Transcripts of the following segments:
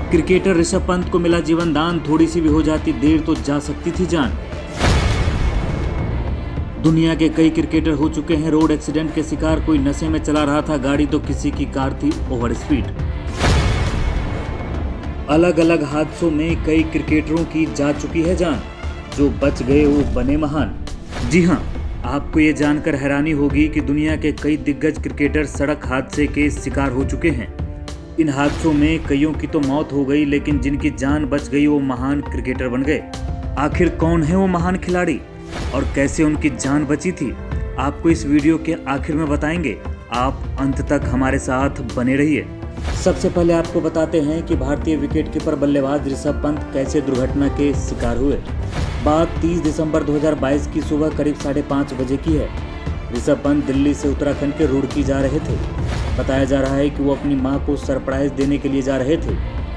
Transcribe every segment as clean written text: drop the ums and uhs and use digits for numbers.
Cricketer Rishabh Pant को मिला जीवन दान, थोड़ी सी भी हो जाती देर तो जा सकती थी जान। दुनिया के कई क्रिकेटर हो चुके हैं रोड एक्सीडेंट के शिकार। कोई नशे में चला रहा था गाड़ी तो किसी की कार थी ओवर स्पीड। अलग अलग हादसों में कई क्रिकेटरों की जा चुकी है जान। जो बच गए वो बने महान। जी हाँ, आपको ये जानकर हैरानी होगी कि दुनिया के कई दिग्गज क्रिकेटर सड़क हादसे के शिकार हो चुके हैं। इन हादसों में कईयों की तो मौत हो गई, लेकिन जिनकी जान बच गई वो महान क्रिकेटर बन गए। आखिर कौन है वो महान खिलाड़ी और कैसे उनकी जान बची थी, आपको इस वीडियो के आखिर में बताएंगे। आप अंत तक हमारे साथ बने रहिए। सबसे पहले आपको बताते हैं कि भारतीय विकेटकीपर बल्लेबाज ऋषभ पंत कैसे दुर्घटना के शिकार हुए। बात 30 दिसंबर 2022 की सुबह करीब 5:30 बजे की है। ऋषभ पंत दिल्ली से उत्तराखंड के रुड़की जा रहे थे। बताया जा रहा है कि वो अपनी मां को सरप्राइज देने के लिए जा रहे थे,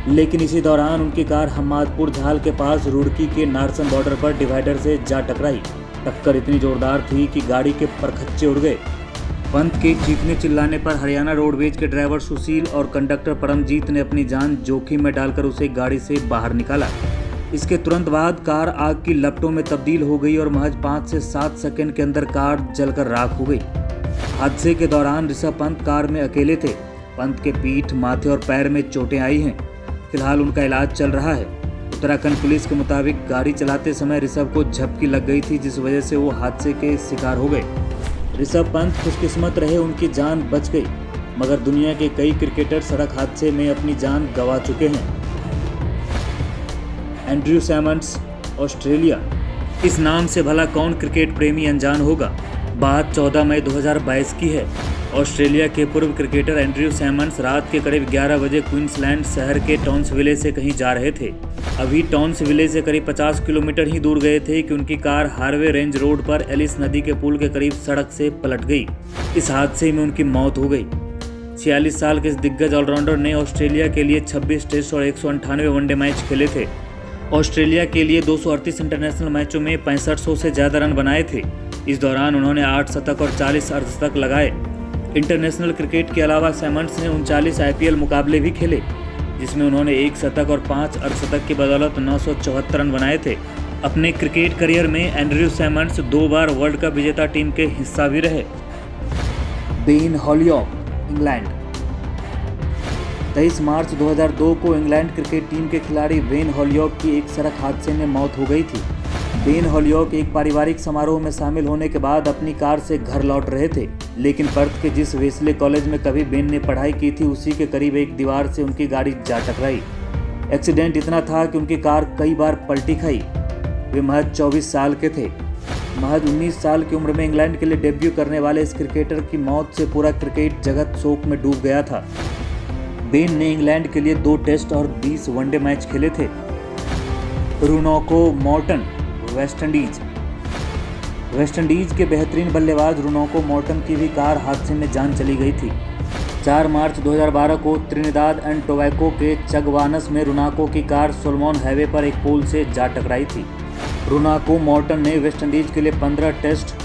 लेकिन इसी दौरान उनकी कार हम्मादपुर झाल के पास रुड़की के नारसन बॉर्डर पर डिवाइडर से जा टकराई। टक्कर इतनी जोरदार थी कि गाड़ी के परखच्चे उड़ गए। पंत के चीखने चिल्लाने पर हरियाणा रोडवेज के ड्राइवर सुशील और कंडक्टर परमजीत ने अपनी जान जोखिम में डालकर उसे गाड़ी से बाहर निकाला। इसके तुरंत बाद कार आग की लपटों में तब्दील हो गई और महज 5 से 7 सेकंड के अंदर कार जलकर राख हो गई। हादसे के दौरान ऋषभ पंत कार में अकेले थे। पंत के पीठ, माथे और पैर में चोटें आई हैं। फिलहाल उनका इलाज चल रहा है। उत्तराखंड पुलिस के मुताबिक गाड़ी चलाते समय ऋषभ को झपकी लग गई थी, जिस वजह से वो हादसे के शिकार हो गए। ऋषभ पंत खुशकिस्मत रहे, उनकी जान बच गई, मगर दुनिया के कई क्रिकेटर सड़क हादसे में अपनी जान गंवा चुके हैं। Andrew Symonds, Australia. इस नाम से भला कौन क्रिकेट प्रेमी अनजान होगा। बात 14 मई 2022 की है। ऑस्ट्रेलिया के पूर्व क्रिकेटर एंड्रयू सैमंड्स रात के करीब 11 बजे क्वींसलैंड शहर के टाउन्सविले से कहीं जा रहे थे। अभी टाउन्सविले से करीब 50 किलोमीटर ही दूर गए थे कि उनकी कार हार्वे रेंज रोड पर एलिस नदी के पुल के करीब सड़क से पलट गई। इस हादसे में उनकी मौत हो गई। 46 साल के इस दिग्गज ऑलराउंडर ने ऑस्ट्रेलिया के लिए 26 टेस्ट और 198 वनडे मैच खेले थे। ऑस्ट्रेलिया के लिए 238 इंटरनेशनल मैचों में 6500 से ज़्यादा रन बनाए थे। इस दौरान उन्होंने 8 शतक और 40 अर्धशतक लगाए। इंटरनेशनल क्रिकेट के अलावा सैमंड्स ने 39 IPL मुकाबले भी खेले, जिसमें उन्होंने 1 शतक और 5 अर्धशतक की बदौलत 974 रन बनाए थे। अपने क्रिकेट करियर में एंड्रयू सैमंड्स 2 बार वर्ल्ड कप विजेता टीम के हिस्सा भी रहे। Ben हॉलिऑक, England. 23 मार्च 2002 को इंग्लैंड क्रिकेट टीम के खिलाड़ी बेन हॉलिऑक की एक सड़क हादसे में मौत हो गई थी। बेन हॉलिऑक एक पारिवारिक समारोह में शामिल होने के बाद अपनी कार से घर लौट रहे थे, लेकिन पर्थ के जिस वेस्ले कॉलेज में कभी बेन ने पढ़ाई की थी उसी के करीब एक दीवार से उनकी गाड़ी जा टकराई। एक्सीडेंट इतना था कि उनकी कार कई बार पलटी खाई। वे महज 24 साल के थे। महज 19 साल की उम्र में इंग्लैंड के लिए डेब्यू करने वाले इस क्रिकेटर की मौत से पूरा क्रिकेट जगत शोक में डूब गया था। बेन ने इंग्लैंड के लिए 2 टेस्ट और 20 वनडे मैच खेले थे। रूनोको मॉर्टन, वेस्टइंडीज। वेस्टइंडीज के बेहतरीन बल्लेबाज रूनोको मॉर्टन की भी कार हादसे में जान चली गई थी। 4 मार्च 2012 को त्रिनिदाद एंड टोबैगो के चगवानस में रूनोको की कार सोलोमन हाईवे पर एक पोल से जा टकराई थी। रूनोको मॉर्टन ने वेस्टइंडीज के लिए 15 टेस्ट,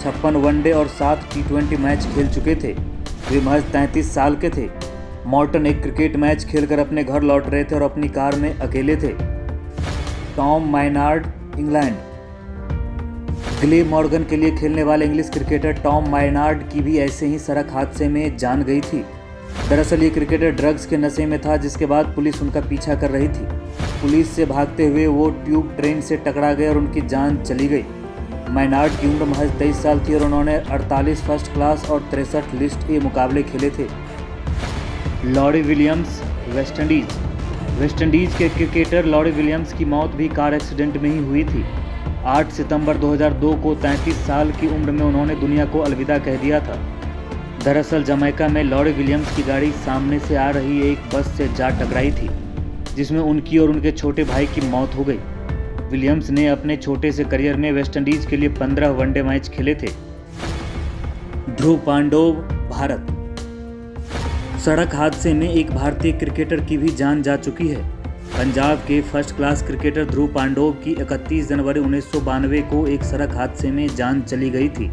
56 वनडे और 7 T20 मैच खेल चुके थे। वे महज 33 साल के थे। मॉर्टन एक क्रिकेट मैच खेलकर अपने घर लौट रहे थे और अपनी कार में अकेले थे। Tom Maynard, England. Glamorgan के लिए खेलने वाले इंग्लिश क्रिकेटर टॉम मायनार्ड की भी ऐसे ही सड़क हादसे में जान गई थी। दरअसल ये क्रिकेटर ड्रग्स के नशे में था, जिसके बाद पुलिस उनका पीछा कर रही थी। पुलिस से भागते हुए वो ट्यूब ट्रेन से टकरा गए और उनकी जान चली गई। मायनार्ड की उम्र महज 23 साल थी और उन्होंने 48 फर्स्ट क्लास और 63 लिस्ट ए मुकाबले खेले थे। Laurie Williams, West Indies. वेस्टइंडीज के क्रिकेटर लॉरी विलियम्स की मौत भी कार एक्सीडेंट में ही हुई थी। 8 सितंबर 2002 को 33 साल की उम्र में उन्होंने दुनिया को अलविदा कह दिया था। दरअसल जमैका में लॉरी विलियम्स की गाड़ी सामने से आ रही एक बस से जा टकराई थी, जिसमें उनकी और उनके छोटे भाई की मौत हो गई। विलियम्स ने अपने छोटे से करियर में वेस्टइंडीज के लिए 15 वनडे मैच खेले थे। ध्रुव पांडव, भारत। सड़क हादसे में एक भारतीय क्रिकेटर की भी जान जा चुकी है। पंजाब के first class cricketer Dhruv Pandav की 31 जनवरी 1992 को एक सड़क हादसे में जान चली गई थी।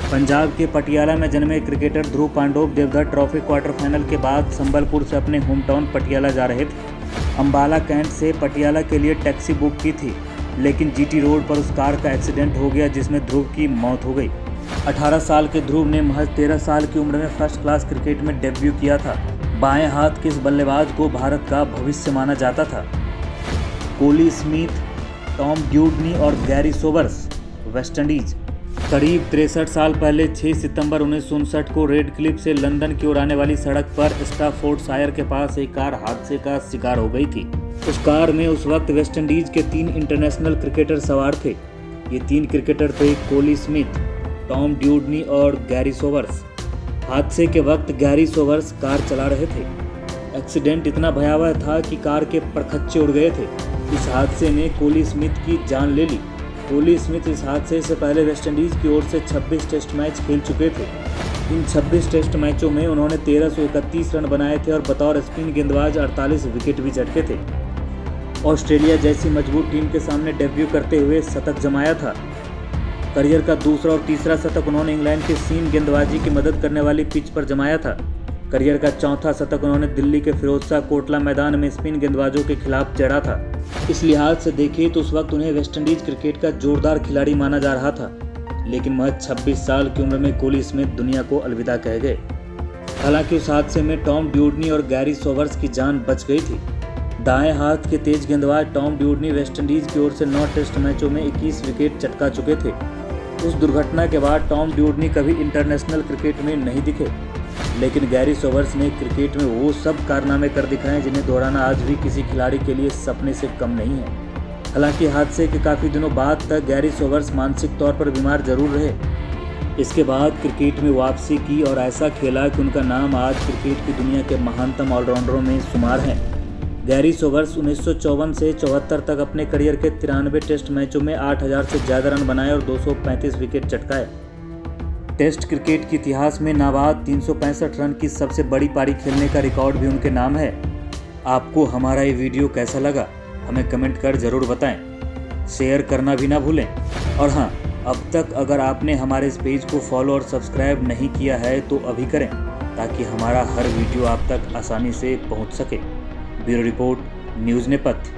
पंजाब के पटियाला में जन्मे cricketer Dhruv Pandove Deodhar trophy quarter final के बाद संबलपुर से अपने होम टाउन पटियाला जा रहे थे। अम्बाला कैंट से पटियाला के लिए टैक्सी बुक की थी, लेकिन जीटी रोड पर उस कार का एक्सीडेंट हो गया जिसमें ध्रुव की मौत हो गई। 18 साल के ध्रुव ने महज 13 साल की उम्र में फर्स्ट क्लास क्रिकेट में डेब्यू किया था। बाएं हाथ के इस बल्लेबाज को भारत का भविष्य माना जाता था। कोली स्मिथ, टॉम ड्यूडनी और गैरी सोबर्स, वेस्टइंडीज। करीब 63 साल पहले 6 सितंबर 1959 को रेड क्लिफ से लंदन की ओर आने वाली सड़क पर स्टाफोर्डशायर के पास एक कार हादसे का शिकार हो गई थी। उस कार में उस वक्त वेस्टइंडीज के 3 इंटरनेशनल क्रिकेटर सवार थे। ये 3 क्रिकेटर थे कोली स्मिथ, टॉम ड्यूडनी और गैरी सोबर्स। हादसे के वक्त गैरी सोबर्स कार चला रहे थे। एक्सीडेंट इतना भयावह था कि कार के परखच्चे उड़ गए थे। इस हादसे ने कोली स्मिथ की जान ले ली। कोली स्मिथ इस हादसे से पहले वेस्टइंडीज की ओर से 26 टेस्ट मैच खेल चुके थे। इन 26 टेस्ट मैचों में उन्होंने 1331 रन बनाए थे और बतौर स्पिन गेंदबाज 48 विकेट भी झटके थे। ऑस्ट्रेलिया जैसी मजबूत टीम के सामने डेब्यू करते हुए शतक जमाया था। करियर का दूसरा और तीसरा शतक उन्होंने इंग्लैंड की सीम गेंदबाजी की मदद करने वाली पिच पर जमाया था। करियर का चौथा शतक उन्होंने दिल्ली के फिरोजशाह कोटला मैदान में स्पिन गेंदबाजों के खिलाफ जड़ा था। इस लिहाज से देखिए तो उस वक्त उन्हें वेस्टइंडीज क्रिकेट का जोरदार खिलाड़ी माना जा रहा था, लेकिन महज 26 साल की उम्र में कोली स्मिथ दुनिया को अलविदा कह गए। हालांकि उस हादसे में टॉम ड्यूडनी और गैरी सोबर्स की जान बच गई थी। दाएं हाथ के तेज गेंदबाज टॉम ड्यूडनी वेस्टइंडीज की ओर से 9 टेस्ट मैचों में 21 विकेट चटका चुके थे। उस दुर्घटना के बाद टॉम ड्यूडनी कभी इंटरनेशनल क्रिकेट में नहीं दिखे, लेकिन गैरी सोबर्स ने क्रिकेट में वो सब कारनामे कर दिखाए जिन्हें दोहराना आज भी किसी खिलाड़ी के लिए सपने से कम नहीं है। हालांकि हादसे के काफ़ी दिनों बाद तक गैरी सोबर्स मानसिक तौर पर बीमार जरूर रहे। इसके बाद क्रिकेट में वापसी की और ऐसा खेला कि उनका नाम आज क्रिकेट की दुनिया के महानतम ऑलराउंडरों में शुमार है। गैरी सोबर्स 1954 से 74 तक अपने करियर के 93 टेस्ट मैचों में 8000 से ज़्यादा रन बनाए और 235 विकेट चटकाए। टेस्ट क्रिकेट के इतिहास में नाबाद 365 रन की सबसे बड़ी पारी खेलने का रिकॉर्ड भी उनके नाम है। आपको हमारा ये वीडियो कैसा लगा हमें कमेंट कर ज़रूर बताएं। शेयर करना भी ना भूलें। और हाँ, अब तक अगर आपने हमारे इस पेज को फॉलो और सब्सक्राइब नहीं किया है तो अभी करें, ताकि हमारा हर वीडियो आप तक आसानी से पहुंच सके। ब्यूरो रिपोर्ट, न्यूज़ नेपथ्य।